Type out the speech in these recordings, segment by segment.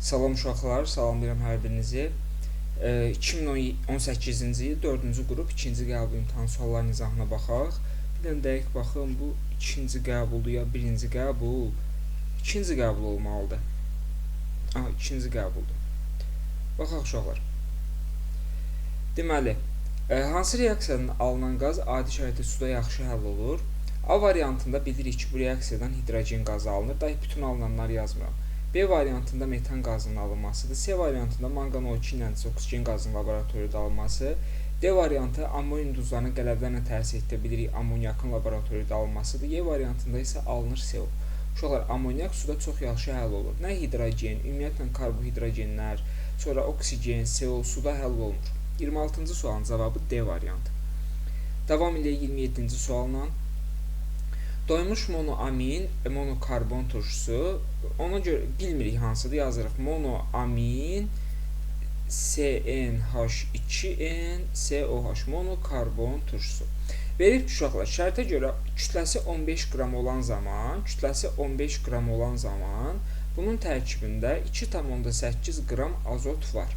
Salam uşaqlar, salamlayıram hər birinizi. 2018-ci il 4-cü qrup 2-ci qəbul imtahan sualları nizamına baxaq. Bir dənə dəqiq baxın, bu 2-ci qəbuldur ya 1-ci qəbul? 2-ci qəbul olmalıdır. 2-ci qəbuldur. Baxaq uşaqlar. Deməli, hansı reaksiyadan alınan qaz adi şəraitdə suda yaxşı həll olur? A variantında bilirik ki, bu reaksiyadan hidrogen qazı alınır. Dahi bütün alınanları yazmıram. B variantında metan qazının alınmasıdır. C variantında manqan O2 ilə oksigen qazının laboratoriyada alınması. D variantı amonium duzlarının qələblərlə təsis etdirə bilirik amoniakın laboratoriyada alınmasıdır. E variantında isə alınır CO. Uşaqlar, amoniak suda çox yaxşı həll olur. Nə hidrogen, ümumiyyətlə karbohidrogenlər, sonra oksigen, CO suda həll olunur. 26-cı sualın cavabı D variantı. Davam edək 27-ci sualla. Doymuş monoamin, monokarbon turşusu, ona görə bilmirik hansıdır, yazırıq. Monoamin, CnH2n, COH, monokarbon turşusu. Verib uşaqlar, şərtə görə kütləsi 15 qram olan zaman, bunun tərkibində 2,8 qram azot var.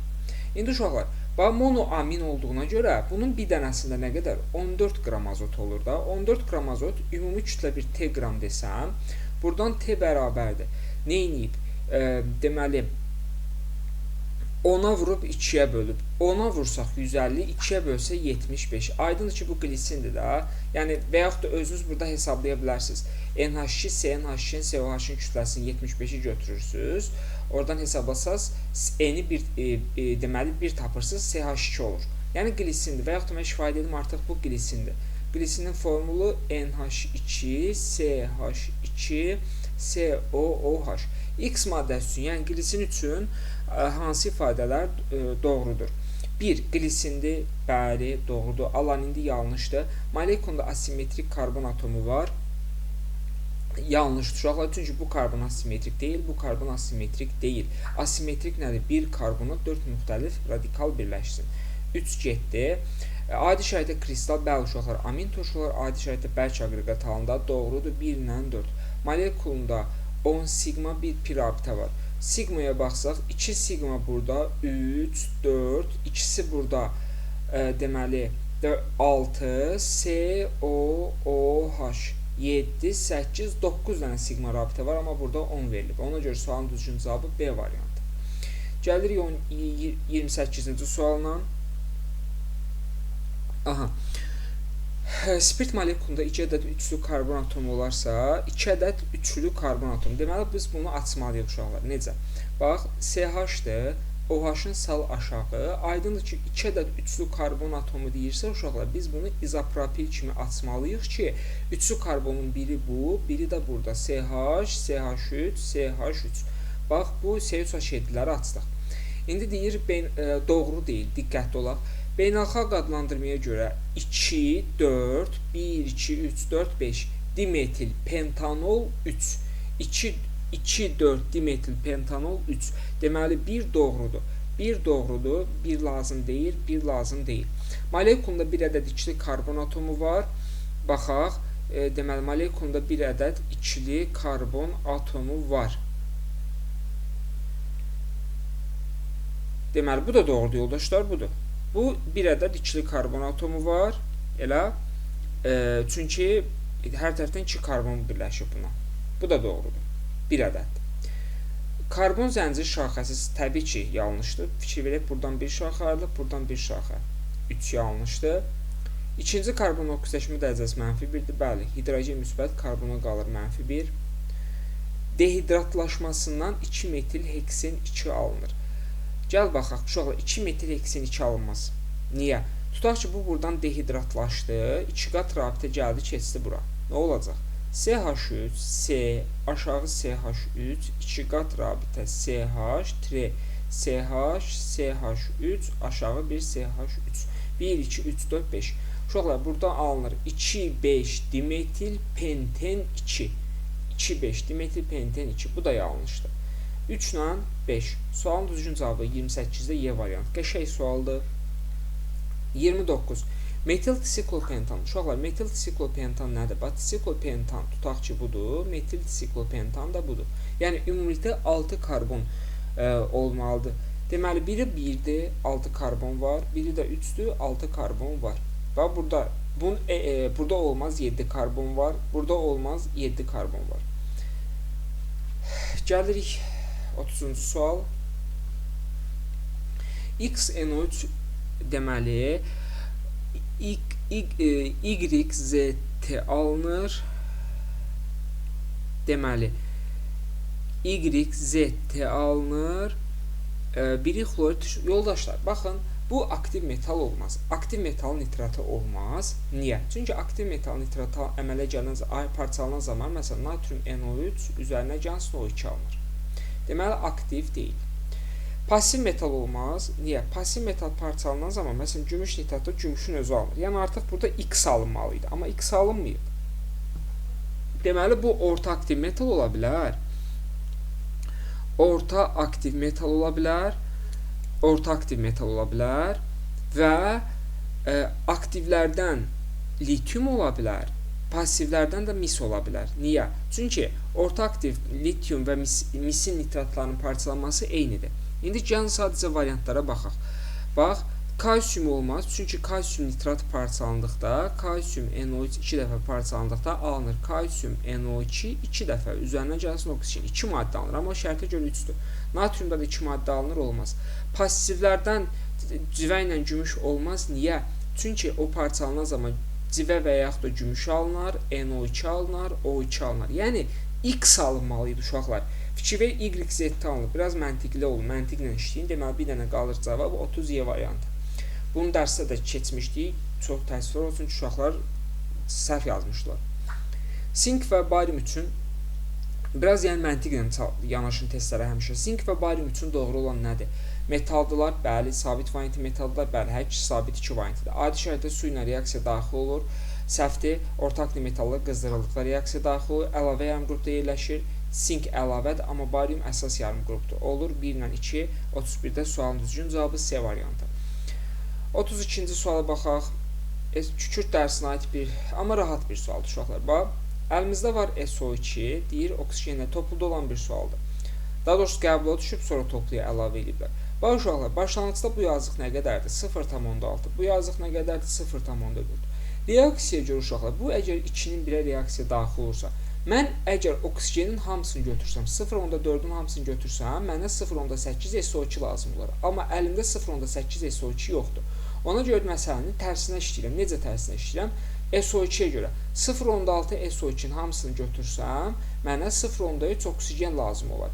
İndi uşaqlar, monoamin olduğuna görə bunun bir dənəsində nə qədər? 14 qram azot olur da. 14 qram azot, ümumi kütlə bir T qram desəm, buradan T bərabərdir. Neyniyib? Deməli, 10-a vurub 2-yə bölüb. 10-a vursaq 150, 2-yə bölsə 75. Aydındır ki, bu glisindir da. Yəni, və yaxud da özünüz burada hesablaya bilərsiniz. NH2, CNH2, COH-ın kütləsini 75-i götürürsünüz. Oradan hesablasaz, N-i deməli 1 tapırsınız, CH2 olur. Yəni, glisindir. Və yaxud da mən şifadə edim, artıq bu glisindir. Glisinin formulu NH2, CH2, COOH. X maddəsi üçün, yəni glisin üçün hansı ifadələr doğrudur? 1. Glisindir, bəli, doğrudur. Alanindir, yanlışdır. Molekulunda asimetrik karbon atomu var. Yanlışdır uşaqlar, çünki bu karbon asimetrik deyil, bu karbon asimetrik deyil. Asimetrik nədir? Bir karbona 4 müxtəlif radikal birləşsin. 3 getdi. Adi şəraitdə kristal, bəli uşaqlar, amin turşular, adi şəraitdə bərk aqreqat halında doğrudur, 1 ilə 4. Molekulunda 10 sigma bir pi rabitə var. Sigmaya baxsaq, 2 sigma burada, 3, 4, ikisi burada, deməli, 6, COOH, 7, 8, 9 dənə sigma rabitə var, amma burada 10 verilib. Ona görə sualın düzgün cavabı B variantı. Gəlirik 28-ci sualına. Spirt molekulunda 2 ədəd üçlü karbon atomu olarsa, 2 ədəd üçlü karbon atomu. Deməli, biz bunu açmalıyıq uşaqlar. Necə? Bax, CH-dır, OH-ın sal aşağı. Aydındır ki, 2 ədəd üçlü karbon atomu deyirsə, uşaqlar, biz bunu izopropil kimi açmalıyıq ki, üçlü karbonun biri bu, biri də burada. CH, CH3, CH3. Bax, bu C3H7-ləri açdıq. İndi deyir, doğru deyil, diqqətli olaq. Beynəlxalq adlandırmaya görə 2, 4, 1, 2, 3, 4, 5 dimetil pentanol 3. 2, 4 dimetil pentanol 3. Deməli, 1 doğrudur. 1 doğrudur, 1 lazım deyil, 1 lazım deyil. Molekulunda bir ədəd ikili karbon atomu var. Baxaq, deməli, molekulunda bir ədəd ikili karbon atomu var. Deməli, bu da doğrudur, yoldaşlar, budur. Bu, bir ədəd ikili karbon atomu var. Elə, çünki hər tərəfdən 2 karbon birləşib buna. Bu da doğrudur. Bir ədəd. Karbon zəncir şaxəsi təbii ki, yanlışdır. Fikir verək, buradan bir şaxə ayrılıb, buradan bir şaxə. 3 yanlışdır. İkinci karbon oksidaşma dərəcəsi -1-dir. Bəli, hidrogen müsbət, karbona qalır -1. Dehidratlaşmasından 2 metil heksen 2 alınır. Gəl baxaq, uşaqlar, 2 metil heksen 2 alınmaz. Niyə? Tutaq ki, bu buradan dehidratlaşdı, 2 qat rabitə gəldi, keçdi bura. Nə olacaq? CH3, C, aşağı CH3, 2 qat rabitə CH, 3, CH, CH3, aşağı bir CH3. 1, 2, 3, 4, 5. Uşaqlar, burada alınır 2, 5 dimetil penten 2. 2, 5 dimetil penten 2. Bu da yanlışdır. 3 ilə 5. Sualın düzgün cavabı 28-də Y variantı. Qəşəng sualdır. 29. Metil disiklopentan. Uşaqlar, metil disiklopentan nədir? Bax, disiklopentan tutaq ki, budur. Metil disiklopentan da budur. Yəni, ümumilikdə 6 karbon olmalıdır. Deməli, biri 1-dir, 6 karbon var, biri də 3-dür, 6 karbon var. Və burada olmaz 7 karbon var, burada olmaz 7 karbon var. Gəlirik 30-cu sual. XNO3 deməli YZT alınır. Deməli YZT alınır. Biri xlorid. Yoldaşlar, baxın, bu aktiv metal olmaz. Aktiv metal nitratı olmaz. Niyə? Çünki aktiv metal nitratı əmələ gələn parçalanan zaman, məsələn, natrium NO3 üzərinə gaz NO2 alınır. Deməli, aktiv deyil. Pasiv metal olmaz. Niyə? Pasiv metal parçalanan zaman, məsələn, gümüş nitratı gümüşün özü alınır. Yəni, artıq burada X alınmalıydı. Amma X alınmayıb. Deməli, bu orta aktiv metal ola bilər. Orta aktiv metal ola bilər. Orta aktiv metal ola bilər. Və aktivlərdən litium ola bilər. Passivlərdən də mis ola bilər. Niyə? Çünki orta aktiv litium və misin nitratlarının parçalanması eynidir. İndi gəlin sadəcə variantlara baxaq. Bax, kalsium olmaz. Çünki kalsium nitrat parçalandıqda, kalsium NO3 2 dəfə parçalandıqda alınır. Kalsium NO2 2 dəfə üzərinə gəlsin oksigen 2 maddə alınır. Amma şərtə görə 3-dür. Natriumda da 2 maddə alınır, olmaz. Passivlərdən civə ilə gümüş olmaz. Niyə? Çünki o parçalanan zaman civə və yaxud da gümüş alınır, NO2 alınır, O2 alınır. Yəni, X alınmalıydı uşaqlar. Fikir ver, YZ alınır. Biraz məntiqli olun, məntiqlə işləyin. Deməli, bir dənə qalır cavab 30Y variantı. Bunu dərsdə də keçmişdik. Çox təəssüflər olsun ki, uşaqlar səhv yazmışlar. Sink və barium üçün biraz məntiqlə yanaşın testlərə həmişə. Sink və barium üçün doğru olan nədir? Metaldılar, bəli. Sabit variantı metaldılar, bəli. Hər iki sabit 2 variantıdır. Adi şəraitdə su ilə reaksiya daxil olur. Səhvdir. Orta aktiv metallar qızdırıldıqda reaksiya daxil olur. Əlavə yarım qrupda yerləşir. Sink əlavədir, amma barium əsas yarım qrupdur. Olur 1 ilə 2, 31-də sualın düzgün cavabı C variantı. 32-ci suala baxaq. Kükürt dərsinə aid bir, amma rahat bir sualdır uşaqlar. Bax, əlimizdə var SO2, deyir oksigenlə topluda olan bir sualdır. Daha doğrusu qəbula düşüb, sonra topluya əlavə ediblər. Bax uşaqlar, başlanğıcda bu yazıq nə qədərdir? 0,6. Bu yazıq nə qədərdir? 0,4. Reaksiyaya görə uşaqlar, bu əgər 2-nin 1-ə reaksiya daxil olursa, mən əgər oksigenin hamısını götürsəm, 0,4-ün hamısını götürsəm, mənə 0,8 SO2 lazım olar. Amma əlimdə 0,8 SO2 yoxdur. Ona görə məsələnin tərsinə işləyirəm. Necə tərsinə işləyirəm? SO2-yə görə 0,6 SO2-nin hamısını götürsəm, mənə 0,3 oksigen lazım olar.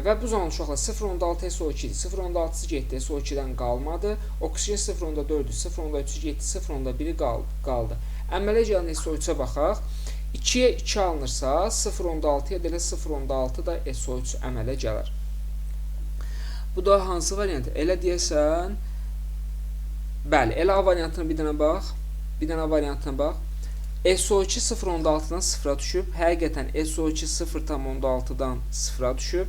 Və bu zaman uşaqlar 0,6 SO2-dir. 0,6-sı getdi, SO2-dən qalmadı. Oksigen 0,4-dür, 0,3-ü getdi, 0,1-i qaldı. Əmələ gələn SO3-ə baxaq. 2-yə 2 alınırsa, 0,6-ya da 0,6 da SO3 əmələ gələr. Bu da hansı variantı? Elə deyəsən, bəli, elə A variantına bir dənə bax. Bir dənə variantına bax. SO2 0,6-dan 0-a düşüb. Həqiqətən SO2 0,6-dan 0-a düşüb.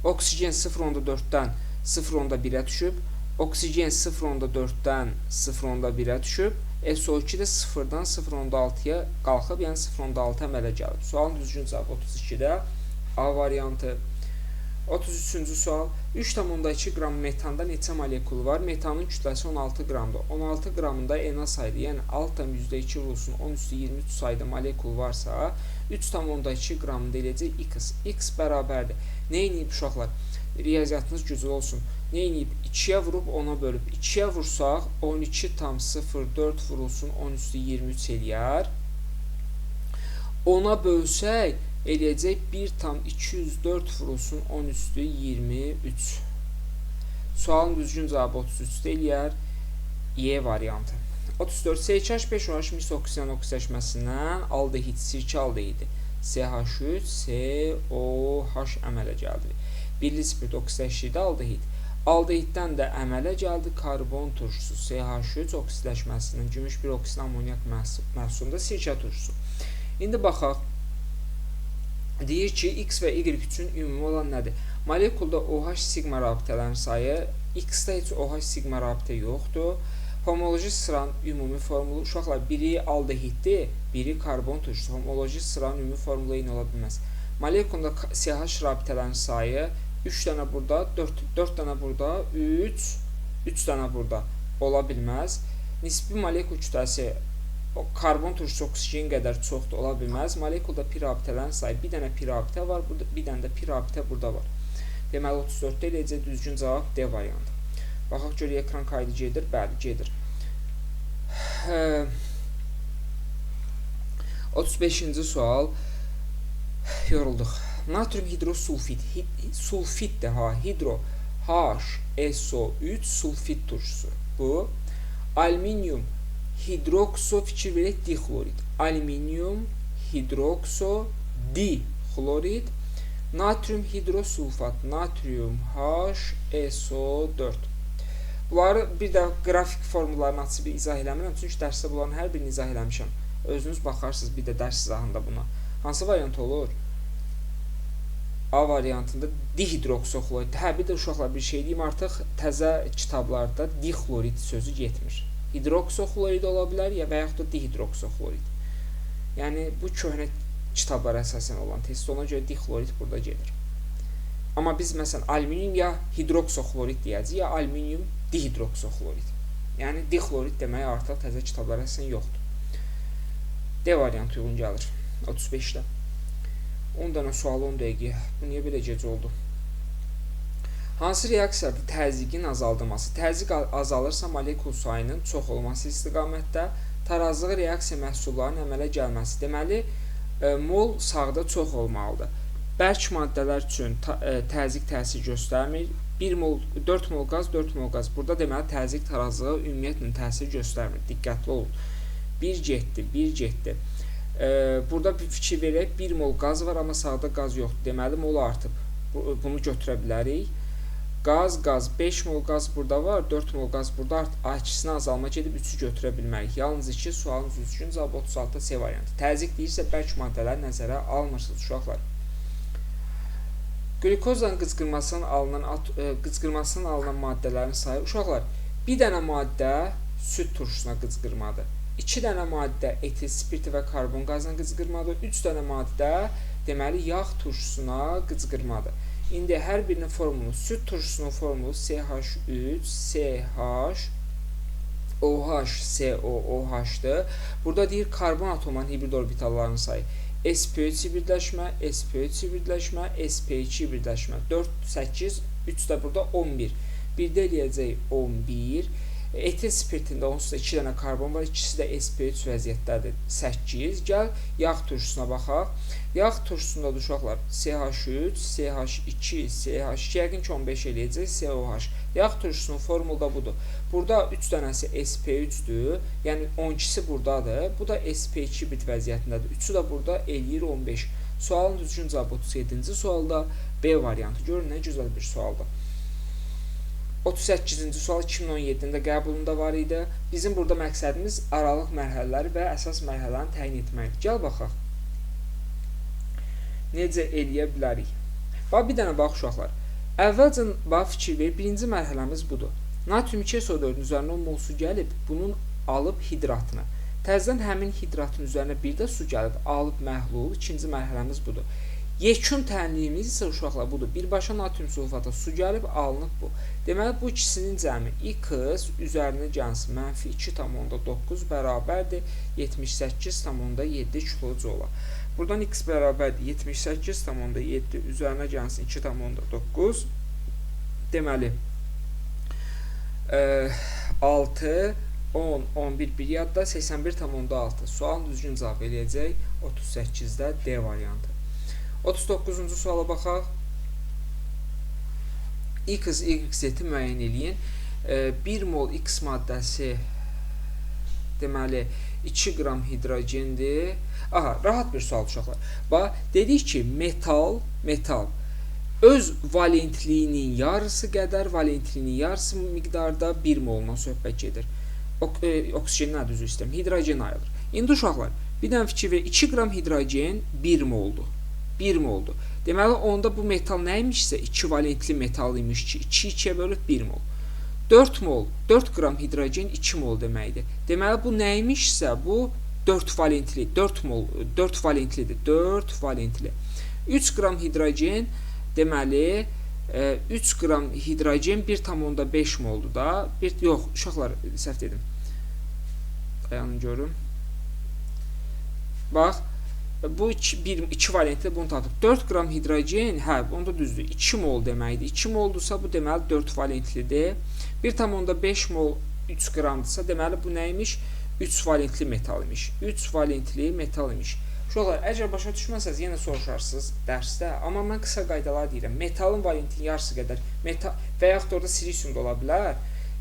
Oksigen 0,4-dən 0,1-ə düşüb. Oksigen 0,4-dən 0,1-ə düşüb. SO2 də 0-dan 0,6-ya qalxıb, yəni 0,6 əmələ gəlib. Sualın düzgün cavabı 32-də A variantı. 33-cü sual. 3,2 qram metanda neçə molekul var? Metanın kütləsi 16 qramdır. 16 qramında Na saydı, yəni (2 vurulsun 10^23 sayda molekul varsa, 3,2 qramında eləyəcək X. X bərabərdir. Nə edib uşaqlar? Riyaziyyatınız güclü olsun. Nə edib? 2-yə vurub 10-a bölüb. 2-yə vursaq 12,04 vurulsun 10^23 eləyər. 10-a bölsək eləyəcək 1,204 vurulsun 10^23. Sualın düzgün cavabı 33-də eləyər. Y variantı. 34. CH5OH mis oksigen oksidaşməsindən aldehid, sirkə aldehidi CH3, COH əmələ gəldi. Birli spirit oksidaşlıqda aldehid. Aldehiddən də əmələ gəldi karbon turşusu CH3 oksidaşməsindən gümüş bir oksid amonyak məhsulunda sirkə turşusu. İndi baxaq. Deyir ki, X və Y üçün ümumi olan nədir? Molekulda OH sigma rabitələrin sayı, X-də heç OH sigma rabitə yoxdur. Homoloji sıranın ümumi formulu, uşaqlar, biri aldehiddir, biri karbon turşusu. Homoloji sıranın ümumi formulu eyni ola bilməz. Molekulda CH rabitələrin sayı 3 dənə burada, 4 dənə burada, 3 dənə burada ola bilməz. Nisbi molekul kütləsi karbon turşusu oksigen qədər çoxdur, ola bilməz. Molekulda pi rabitələrin sayı bir dənə pi rabitə var, bir dənə də pi rabitə burada var. Deməli 34-də eləcə düzgün cavab D variantı. Baxaq görək ekran kaydı gedir. Bəli, gedir. 35-ci sual. Yorulduq. Natrium hidrosulfit. Sulfitdir ha. Hidro HSO3 sulfit turşusu. Bu. Alüminyum hidrokso fikir verək dixlorid. Alüminyum hidrokso dixlorid. Natrium hidrosulfat. Natrium HSO4. Bunları bir də qrafik formullarını açıb izah eləmirəm. Çünki dərsdə bunların hər birini izah eləmişəm. Özünüz baxarsınız bir də dərs izahında buna. Hansı variant olur? A variantında dihidroksoxlorid. Hə, bir də uşaqlar bir şey deyim, artıq təzə kitablarda dixlorid sözü getmir. Hidroksoxlorid ola bilər ya və yaxud da dihidroksoxlorid. Yəni bu köhnə kitablara əsasən olan test, ona görə dixlorid burada gedir. Amma biz məsələn alüminium ya hidroksoxlorid deyəcəyik, ya alüminium dihidroksoxlorid. Yəni dixlorid demək artıq təzə kitablara əsasən yoxdur. D variantı uyğun gəlir 35-də. 10 dənə sual 10 dəqiqə. Bu niyə belə gec oldu? Hansı reaksiyada təzyiqin azaldılması? Təzyiq azalırsa molekul sayının çox olması istiqamətdə, tarazlığı reaksiya məhsullarının əmələ gəlməsi. Deməli, mol sağda çox olmalıdır. Bərk maddələr üçün təzyiq təsir göstərmir. 4 mol qaz, 4 mol qaz. Burada deməli təzyiq tarazlığı ümumiyyətlə təsir göstərmir. Diqqətli olun. 1 getdi. Burada bir fikir verək, 1 mol qaz var, amma sağda qaz yoxdur. Deməli, mol artıb. Bunu götürə bilərik. Qaz, 5 mol qaz burada var, 4 mol qaz burada. A2-sinə azalma gedib 3-ü götürə bilmərik. Yalnız 2 sualın düzgün cavabı 36-da C variantı. Təzyiq deyirsə, bərk maddələr nəzərə almırsınız uşaqlar. Qlikozdan qızqırmasından alınan maddələrin sayı. Uşaqlar, bir dənə maddə süd turşusuna qızqırmadır. 2 dənə maddə etil spirti və karbon qazına qızqırmadır. 3 dənə maddə deməli yağ turşusuna qızqırmadır. İndi hər birinin formulu, süd turşusunun formulu CH3, CH, OH, COOH-dır. Burada deyir karbon atomların hibrid orbitallarının sayı. sp3 hibridləşmə, sp3 hibridləşmə, sp2 hibridləşmə. 4, 8, 3 də burada 11. Bir də eləyəcək 11. Etil spirtində onsuz da 2 dənə karbon var, ikisi də sp3 vəziyyətdədir. 8. Gəl yağ turşusuna baxaq. Yağ turşusunda da uşaqlar CH3, CH2, CH2 yəqin ki 15 eləyəcək, COH. Yağ turşusunun formulu da budur. Burada 3 dənəsi sp3-dür, yəni 12-si buradadır. Bu da sp2 bit vəziyyətindədir. 3-ü də burada eləyir 15. Sualın düzgün cavabı 37-ci sualda B variantı. Görün nə gözəl bir sualdır. 38-ci sual 2017-də qəbulunda var idi. Bizim burada məqsədimiz aralıq mərhələləri və əsas mərhələni təyin etməkdir. Gəl baxaq. Necə eləyə bilərik? Bax, bir dənə bax uşaqlar. Əvvəlcə bax fikir ver, birinci mərhələmiz budur. Natrium 2SO4-ün üzərinə mol su gəlib, bunun alıb hidratını. Təzədən həmin hidratın üzərinə bir də su gəlib, alıb məhlul. İkinci mərhələmiz budur. Yekun tənliyimiz isə uşaqlar budur. Birbaşa natrium sulfata su gəlib, alınıb bu. Deməli, bu ikisinin cəmi X üzərinə gəlsin -2,9 bərabərdir 78,7 kilojoula. Buradan X bərabərdir 78,7 üzərinə gəlsin 2,9. Deməli, 6, 10, 11, 1 yadda 81,6. Sualın düzgün cavabı eləyəcək 38-də D variantı. 39-cu suala baxaq. X, Y, Z-i müəyyən eləyin. 1 mol X maddəsi deməli 2 qram hidrogendir. Aha, rahat bir sual uşaqlar. Bax, dedik ki, metal öz valentliyinin yarısı qədər, valentliyinin yarısı miqdarda 1 moldan söhbət gedir. Oksigenin düzü istəyirəm, hidrogen ayrılır. İndi uşaqlar, bir dənə fikir ver, 2 qram hidrogen 1 moldur. 1 moldur. Deməli, onda bu metal nəymişsə, 2 valentli metal imiş ki, 2-2-yə bölüb 1 mol. 4 mol, 4 qram hidrogen 2 mol deməkdir. Deməli, bu nəymişsə, bu 4 valentli, 4 mol, 4 valentlidir, 4 valentli. 3 qram hidrogen, deməli, 3 qram hidrogen 1,5 moldur da. Yox, uşaqlar, səhv dedim. Dayanın görüm. Bax, bu 2 valentli bunu tapdıq. 4 qram hidrogen, onda düzdür. 2 mol deməkdir. 2 moldursa bu deməli 4 valentlidir. 1,5 mol 3 qramdırsa deməli bu nəymiş? 3 valentli metal imiş. 3 valentli metal imiş. Uşaqlar, əgər başa düşməsəz, yenə soruşarsınız dərsdə. Amma mən qısa qaydalar deyirəm. Metalın valentlinin yarısı qədər və yaxud da orada silisium da ola bilər.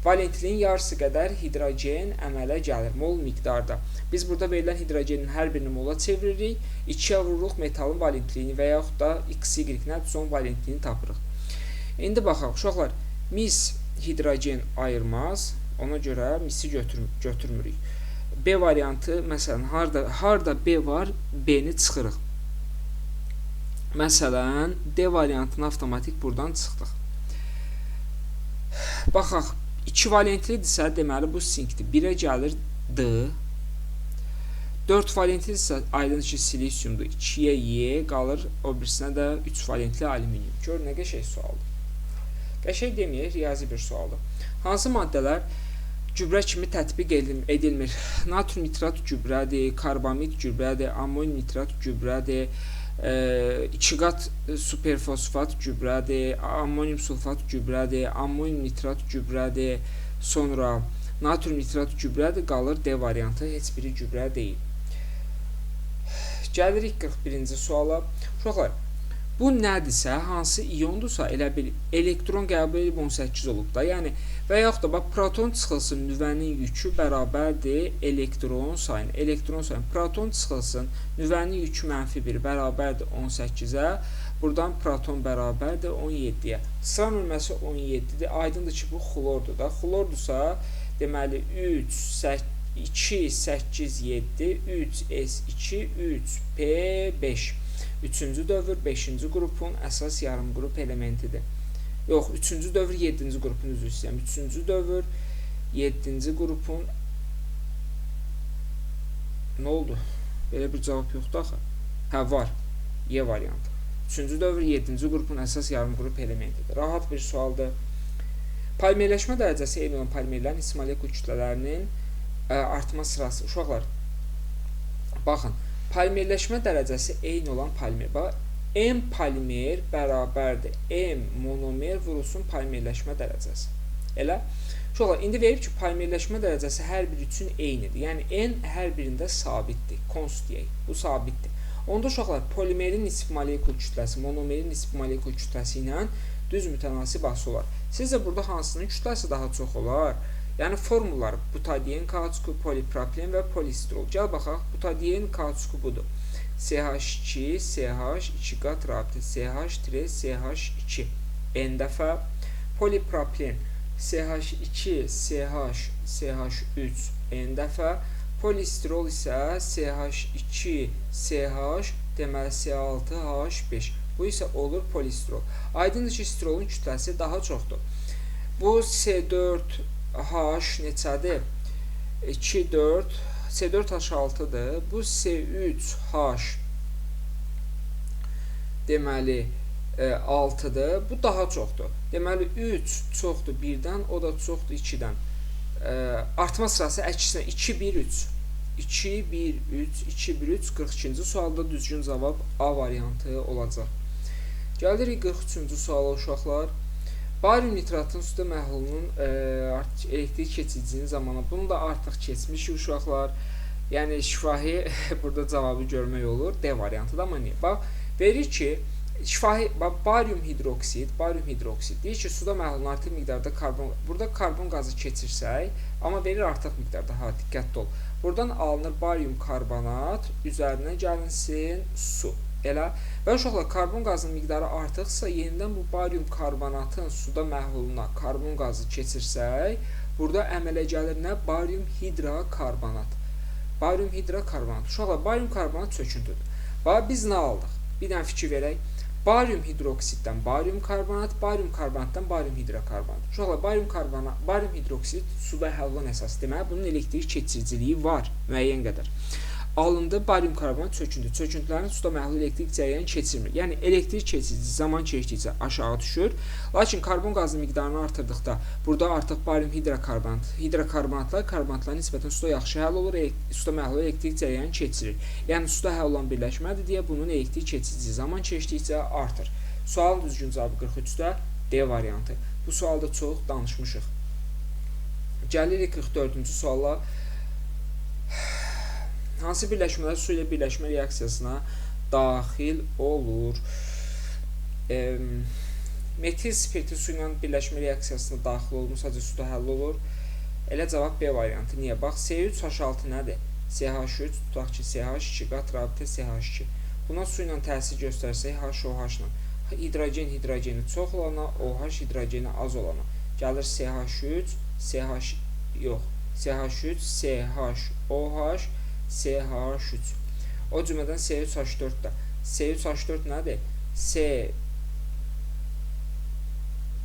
Valentlinin yarısı qədər hidrogen əmələ gəlir mol miqdarda. Biz burada verilən hidrogenin hər birini mola çeviririk. 2-yə vururuq metalın valentliyini və yaxud da XY nədir, son valentliyini tapırıq. İndi baxaq, uşaqlar, mis hidrogen ayırmaz. Ona görə misi götürmürük. B variantı, məsələn, harda B var, B-ni çıxırıq. Məsələn, D variantını avtomatik buradan çıxdıq. Baxaq, 2 valentlidirsə, deməli bu sinkdir. 1-ə gəlir D. 4 valentlidirsə, aydın ki, silisiumdur. 2-yə Y qalır, o birisinə də 3 valentli alüminium. Gör, nə qəşəng sualdır. Qəşəng deməyək, riyazi bir sualdır. Hansı maddələr gübrə kimi tətbiq edilmir? Natrium nitrat gübrədir, karbamid gübrədir, ammonium nitrat gübrədir, 2 qat superfosfat gübrədir, ammonium sulfat gübrədir, ammonium nitrat gübrədir, sonra natrium nitrat gübrədir, qalır D variantı, heç biri gübrə deyil. Gəlirik 41-ci suala. Uşaqlar, bu nədirsə, hansı iyondursa, elə bil elektron qəbul edib 18 olub da. Yəni, və yaxud da, bax, proton çıxılsın, nüvənin yükü bərabərdir elektron sayın. Elektron sayın. Proton çıxılsın, nüvənin yükü -1 bərabərdir 18-ə. Buradan proton bərabərdir 17-yə. Sıra nömrəsi 17-dir. Aydındır ki, bu xlordur da. Xlordursa, deməli, 2, 8, 7, 3S2, 3P5. 3-cü dövr 5-ci qrupun əsas yarım qrup elementidir. Yox, 3-cü dövr 7-ci qrupun, üzr istəyirəm. 3-cü dövr 7-ci qrupun... Nə oldu? Belə bir cavab yoxdur axı. Hə, var. Y variantı. 3-cü dövr 7-ci qrupun əsas yarım qrup elementidir. Rahat bir sualdır. Polimerləşmə dərəcəsi eyni olan polimerlərin his molekul kütlələrinin artma sırası. Uşaqlar, baxın. Polimerləşmə dərəcəsi eyni olan polimer. Bax, M polimer bərabərdir M monomer vurulsun polimerləşmə dərəcəsi. Elə? Uşaqlar, indi verib ki, polimerləşmə dərəcəsi hər biri üçün eynidir. Yəni, N hər birində sabitdir. Konst deyək. Bu sabitdir. Onda uşaqlar, polimerin nisbi molekul kütləsi, monomerin nisbi molekul kütləsi ilə düz mütənasib asıl olar. Sizcə burada hansının kütləsi daha çox olar? Yəni, formullar butadiyen kauçuku, polipropilen və polistirol. Gəl baxaq, butadiyen kauçuku budur. CH2, CH, 2 qat rabitə, CH3, CH2. N dəfə. Polipropilen, CH2, CH, CH3, N dəfə. Polistirol isə CH2, CH, deməli C6H5. Bu isə olur polistirol. Aydındır ki, stirolun kütləsi daha çoxdur. Bu C4, H neçədir? 2, 4, C4H6-dır. Bu C3H deməli 6-dır. Bu daha çoxdur. Deməli 3 çoxdur 1-dən, o da çoxdur 2-dən. Artma sırası əksinə 2, 1, 3. 2, 1, 3, 2, 1, 3, 42-ci sualda düzgün cavab A variantı olacaq. Gəlirik 43-cü suala uşaqlar. Barium nitratın suda məhlulunun elektrik keçicinin zamanı. Bunu da artıq keçmişik uşaqlar. Yəni şifahi burada cavabı görmək olur. D variantı da, amma niyə? Bax, verir ki, şifahi barium hidroksid deyir ki, suda məhlulun artıq miqdarda karbon, burada karbon qazı keçirsək, amma verir artıq miqdarda, diqqətli ol. Buradan alınır barium karbonat, üzərinə gəlinsin su. Elə və uşaqlar, karbon qazının miqdarı artıqsa, yenidən bu barium karbonatın suda məhluluna karbon qazı keçirsək, burada əmələ gəlir nə? Barium hidrokarbonat. Barium hidrokarbonat. Uşaqlar, barium karbonat çöküntüdür. Bax, biz nə aldıq? Bir dənə fikir verək. Barium hidroksiddən barium karbonat, barium karbonatdan barium hidrokarbonat. Uşaqlar, barium hidroksid suda həll olan əsas. Deməli, bunun elektrik keçiriciliyi var müəyyən qədər. alındı, barium karbonat çökündü. Çöküntülərin suda məhlul elektrik cərəyanı keçirmir. Yəni elektrik keçici zaman keçdikcə aşağı düşür. Lakin karbon qazının miqdarını artırdıqda burada artıq barium hidrokarbonatlar karbonatlara nisbətən suda yaxşı həll olur, suda məhlul elektrik cərəyanı keçirir. Yəni suda həll olan birləşmədir deyə bunun elektrik keçici zaman keçdikcə artır. Sualın düzgün cavabı 43-də D variantı. Bu sualda çox danışmışıq. Gəlirik 44-cü suala. Hansı birləşmələr su ilə birləşmə reaksiyasına daxil olur? Metil spirti su ilə birləşmə reaksiyasına daxil olmur, sadəcə suda həll olur. Elə cavab B variantı. Niyə? Bax, C3H6 nədir? CH3, tutaq ki, CH2, qat rabitə CH2. Buna su ilə təsir göstərsək, HOH ilə. Hidrogeni çox olana, OH hidrogeni az olana. Gəlir CH3, CH3, CHOH, CH3. O cümlədən C3H4 də. C3H4 nədir?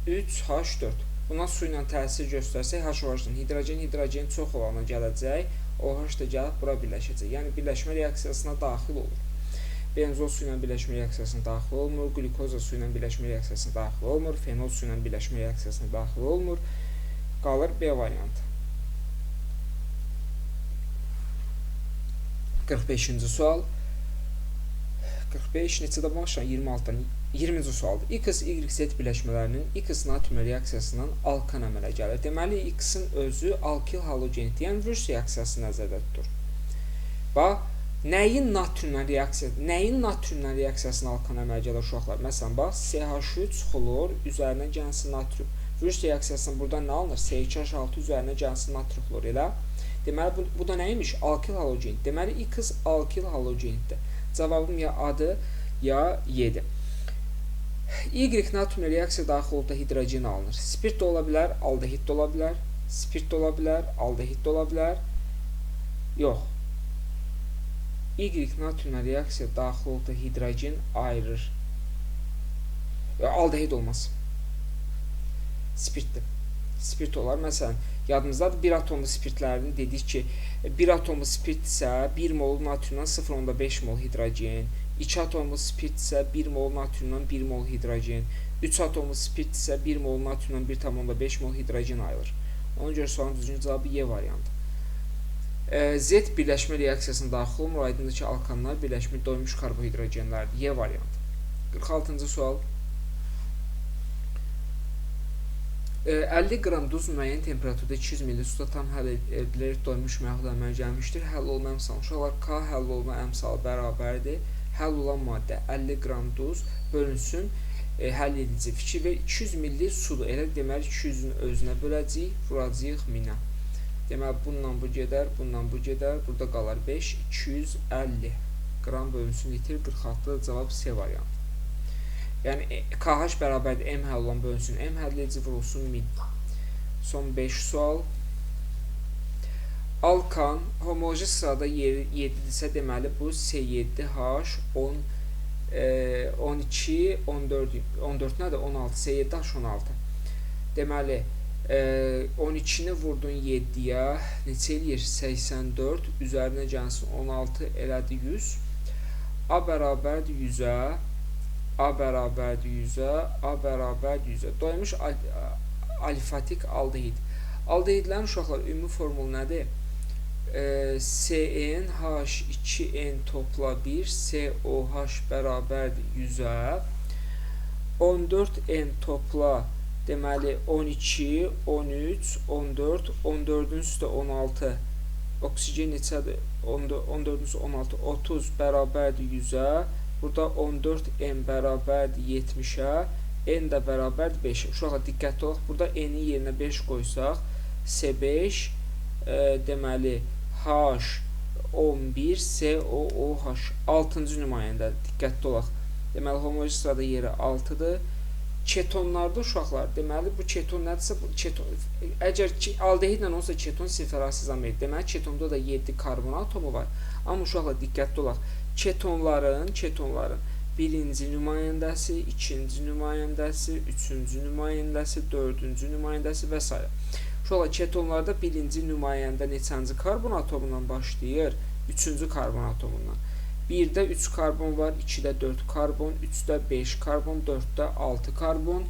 C3H4. Buna su ilə təsir göstərsək, HOH-dan hidrogen çox olana gələcək, OH da gəlib bura birləşəcək. Yəni birləşmə reaksiyasına daxil olur. Benzol su ilə birləşmə reaksiyasına daxil olmur, glikoza su ilə birləşmə reaksiyasına daxil olmur, fenol su ilə birləşmə reaksiyasına daxil olmur. Qalır B variantı. 45-ci sual. 45 neçədə başlayır? 26-dan. 20-ci sualdır. X, Y, Z birləşmələrinin X natrium reaksiyasından alkan əmələ gəlir. Deməli, X-in özü alkil halogendir. Yəni, Vurs reaksiyası nəzərdə tutur. Bax, nəyin natriumla reaksiyasına alkan əmələ gəlir uşaqlar? Məsələn, bax, CH3 xlor üzərinə gəlsin natrium. Vurs reaksiyasının burada nə alınır? C2H6 üzərinə gəlsin natrium xlor, elə? Deməli, bu da nəymiş? Alkil halogendir. Deməli, X alkil halogendir. Cavabım ya A-dır, ya Y-dir. Y natrium reaksiya daxil olduqda hidrogen alınır. Spirt də ola bilər, aldehid də ola bilər. Spirt də ola bilər, aldehid də ola bilər. Yox. Y natrium reaksiya daxil olduqda hidrogen ayırır. Aldehid olmaz. Spirtdir. Spirt olar. Məsələn, yadınızdadır, bir atomlu spirtlərini dedik ki, bir atomlu spirt isə 1 mol natriumdan 0,5 mol hidrogen, 2 atomlu spirt isə 1 mol natriumdan 1 mol hidrogen, 3 atomlu spirt isə 1 mol natriumdan 1,5 mol hidrogen ayrılır. Ona görə sualın düzgün cavabı Y variantı. Z birləşmə reaksiyasına daxil olmur, aydındır ki, alkanlar birləşmə doymuş karbohidrogenlərdir. Y variantı. 46-cı sual. 50 qram duz müəyyən temperaturda 200 ml suda tam həll edilərək doymuş məhlul əmələ gəlmişdir. Həll olma əmsalı. Uşaqlar, K həll olma əmsalı bərabərdir. Həll olan maddə 50 qram duz bölünsün həll edici fikir və 200 ml sudur. Elə deməli 200-ün özünə böləcəyik, vuracağıq 1000-ə. Deməli, bununla bu gedər, bununla bu gedər. Burada qalar 5, 250 qram bölünsün litir, 46 cavab C variantı. Yəni, KH bərabərdir, M həll olan bölünsün, M həll edici vurulsun 1000. Son 5 sual. Alkan homoloji sırada 7-dirsə, deməli, bu C7H10, 12, 14 nədir? 16, C7H16. Deməli, 12-ni vurdun 7-yə, neçə eləyir? 84, üzərinə gəlsin 16, elədi 100. A bərabərdir 100-ə, A bərabərdir 100-ə, A bərabərdir 100-ə. Doymuş alifatik aldehid. Aldehidlərin uşaqlar ümumi formulu nədir? CnH2n topla 1, COH bərabərdir 100-ə. 14n topla, deməli 12, 13, 14, 14-ün üstə 16. Oksigen neçədir? 14-ün üstə 16, 30 bərabərdir 100-ə. Burada 14n bərabərdir 70-ə, n də bərabərdir 5-ə. Uşaqlar, diqqətli olaq. Burada n-in yerinə 5 qoysaq, C5, deməli, H11, COOH 6-cı nümayəndədir. Diqqətli olaq. Deməli, homoloji sırada yeri 6-dır. Ketonlarda uşaqlar, deməli, bu keton nədirsə, əgər aldehidlə olsa keton silferasiz amid, deməli, ketonda da 7 karbon atomu var. Amma uşaqlar, diqqətli olaq. Ketonların birinci nümayəndəsi, ikinci nümayəndəsi, üçüncü nümayəndəsi, dördüncü nümayəndəsi və s. Uşaqlar, ketonlarda birinci nümayəndə neçənci karbon atomundan başlayır? 3-cü karbon atomundan. 1-də 3 karbon var, 2-də 4 karbon, 3-də 5 karbon, 4-də 6 karbon.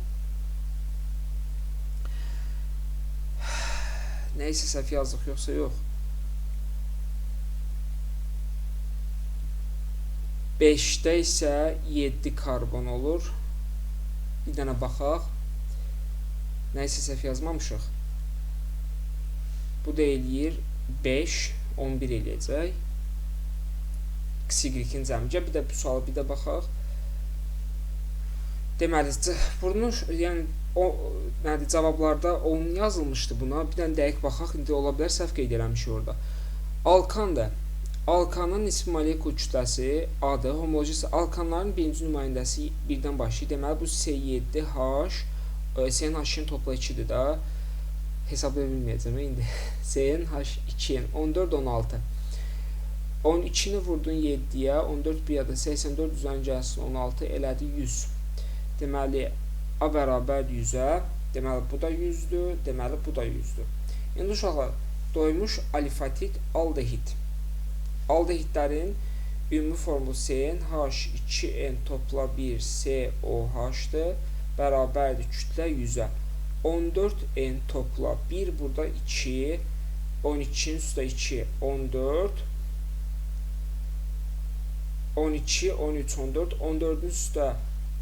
Neysə səhv yazdıq, yoxsa yox. 5-də isə 7 karbon olur. Bir dənə baxaq. Neysə səhv yazmamışıq. Bu da eləyir 5, 11 eləyəcək. XY-in cəmicə. Bir də bu sualı bir də baxaq. Deməli, bunun yəni cavablarda 10 yazılmışdı buna. Bir dənə dəqiq baxaq. İndi ola bilər səhv qeyd eləmişik orada. Alkandır. Alkanın nisbi molekul kütləsi A-dır. Homologisi alkanların birinci nümayəndəsi 1-dən başlayır. Deməli, bu C7H, CNH2-nin topla 2-dir də. Hesablaya bilməyəcəm indi. CNH2-nin 14, 16. 12-ni vurdun 7-yə, 14 bir yada 84 düzən gəlsin 16 elədi 100. Deməli, A bərabər 100-ə. Deməli, bu da 100-dür. Deməli, bu da 100-dür. İndi uşaqlar, doymuş alifatik aldehid. Aldehidlərin ümumi formulu CnH2n topla 1 COH-dır. Bərabərdir kütlə 100-ə. 14n topla 1, burada 2. 12-nin üstə 2, 14. 12, 13, 14.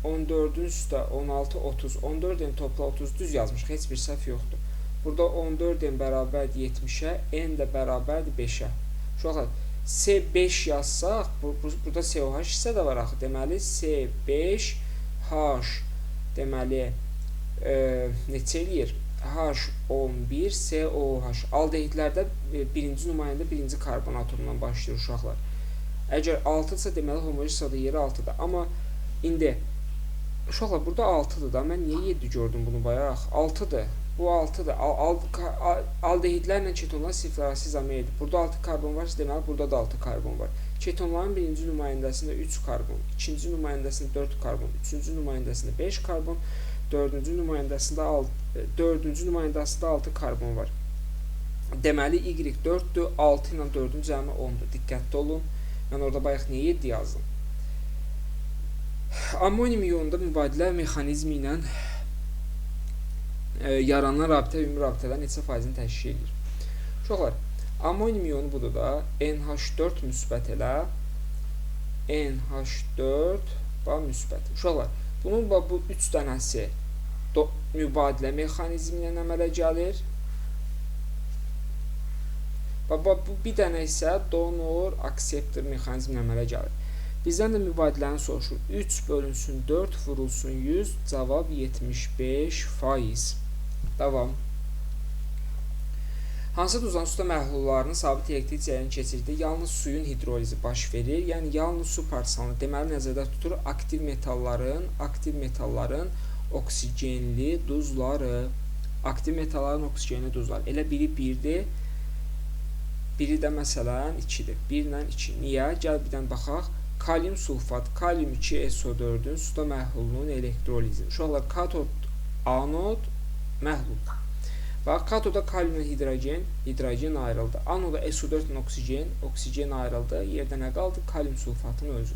14-ün üstə 16, 30. 14n topla 30 düz yazmışıq. Heç bir səhv yoxdur. Burada 14n bərabərdir 70-ə. N də bərabərdir 5-ə. Uşaqlar, C5 yazsaq, burada COH hissə də var axı. Deməli, C5H deməli, neçə eləyir? H11 COH. Aldehidlərdə birinci nümayəndə birinci karbon atomundan başlayır uşaqlar. Əgər 6-dırsa, deməli, homologiyada yeri 6-dır. Amma indi, uşaqlar, burada 6-dır da. Mən niyə 7 gördüm bunu bayaq? 6-dır. Bu 6-dır. Aldehidlərlə ketonlar siflərasiz ameydir. Burada 6 karbon varsa, deməli, burada da 6 karbon var. Ketonların birinci nümayəndəsində 3 karbon, ikinci nümayəndəsində 4 karbon, üçüncü nümayəndəsində 5 karbon, dördüncü nümayəndəsində 6 karbon var. Deməli, Y4-dür, 6 ilə 4-ün cəmi 10-dur. Diqqətli olun. Mən orada bayaq niyə 7 yazdım? Ammonium iyonunda mübadilə mexanizmi ilə yaranan rabitə ümumi rabitələr neçə faizini təşkil edir? Uşaqlar, ammonium iyonu budur da, NH4 müsbət elə, NH4 müsbət. Uşaqlar, bunun bu 3 dənəsi mübadilə mexanizmi ilə əmələ gəlir. Bu bir dənə isə donor akseptor mexanizmi ilə əmələ gəlir. Bizdən də mübadiləni soruşur. 3 bölünsün 4 vurulsun 100, cavab 75%. Davam. Hansı duzdan suda məhlullarının sabit elektrik cərəyanı keçirdikdə yalnız suyun hidrolizi baş verir? Yəni, yalnız su parçalarını deməli nəzərdə tutur aktiv metalların oksigenli duzları. Aktiv metalların oksigenli duzları. Elə biri 1-dir, biri də məsələn 2-dir. 1 ilə 2. Niyə? Gəl birdən baxaq. Kalium sulfat, kalium 2SO4-ün suda məhlulunun elektrolizi. Uşaqlar, katod, anod, məhlul. Bax, katoda kaliumla hidrogen ayrıldı. Anoda SO4 ilə oksigen ayrıldı. Yerdə nə qaldı? Kalium sulfatın özü.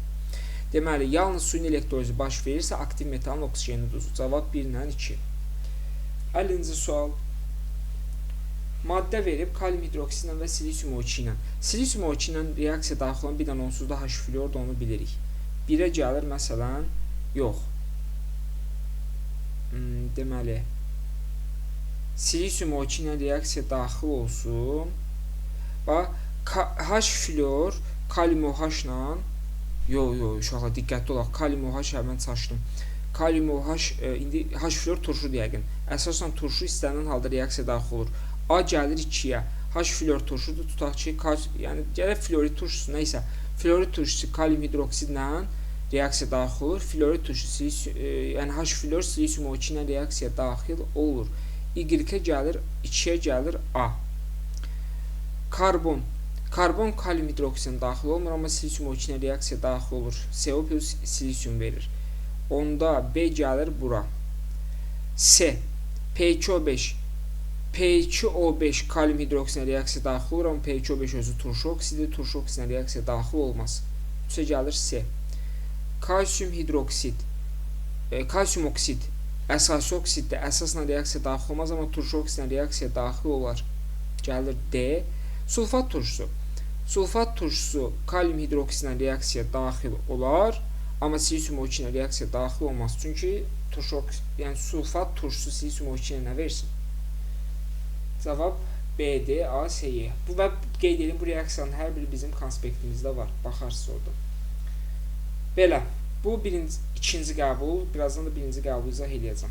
Deməli, yalnız suyun elektrolizi baş verirsə, aktiv metalın oksigenli duzu. Cavab 1 ilə 2. 50-ci sual. Maddə verib kalium hidroksid ilə və silisium O2 ilə. Silisium O2 ilə reaksiya daxil olan bir dənə onsuzda H-fluor da onu bilirik. 1-ə gəlir, məsələn, yox. Deməli, silisium O2 ilə reaksiya daxil olsun. Bax, H-fluor kalium OH ilə uşaqlar, diqqətli olaq. Kalium OH mən çaşdım. Kalium OH, indi H-fluor turşudur yəqin. Əsasən turşu istənilən halda reaksiya daxil olur. A gəlir 2-yə. H-fluor turşudur, tutaq ki, yəni gəlir fluorid turşusu, neysə. Fluorid turşusu kalium hidroksid ilə reaksiya daxil olur. Fluorid turşusu, yəni H-fluor silisium O2 ilə reaksiya daxil olur. Y-ə gəlir, 2-yə gəlir A. Karbon kalium hidroksidlə daxil olmur, amma silisium O2 ilə reaksiya daxil olur. CO plus silisium verir. Onda B gəlir bura. C, P2O5 P2O5 kalium hidroksidinə reaksiya daxil olur, amma P2O5 özü turşu oksidi, turşu oksidinə reaksiya daxil olmaz. 3-ə gəlir C. Kalsium hidroksid, kalsium oksid əsası oksiddə əsasla reaksiya daxil olmaz, amma turşu oksidinə reaksiya daxil olar. Gəlir D. Sulfat turşusu. Sulfat turşusu kalium hidroksidinə reaksiya daxil olar, amma silisium O2-nə reaksiya daxil olmaz. Çünki yəni sulfat turşusu silisium O2-nə nə versin? Cavab B, D, A, S, Y. Bu və qeyd edin, bu reaksiyanın hər biri bizim konspektimizdə var. Baxarsınız orada. Belə, bu ikinci qəbul. Birazdan da birinci qəbulu izah edəcəm.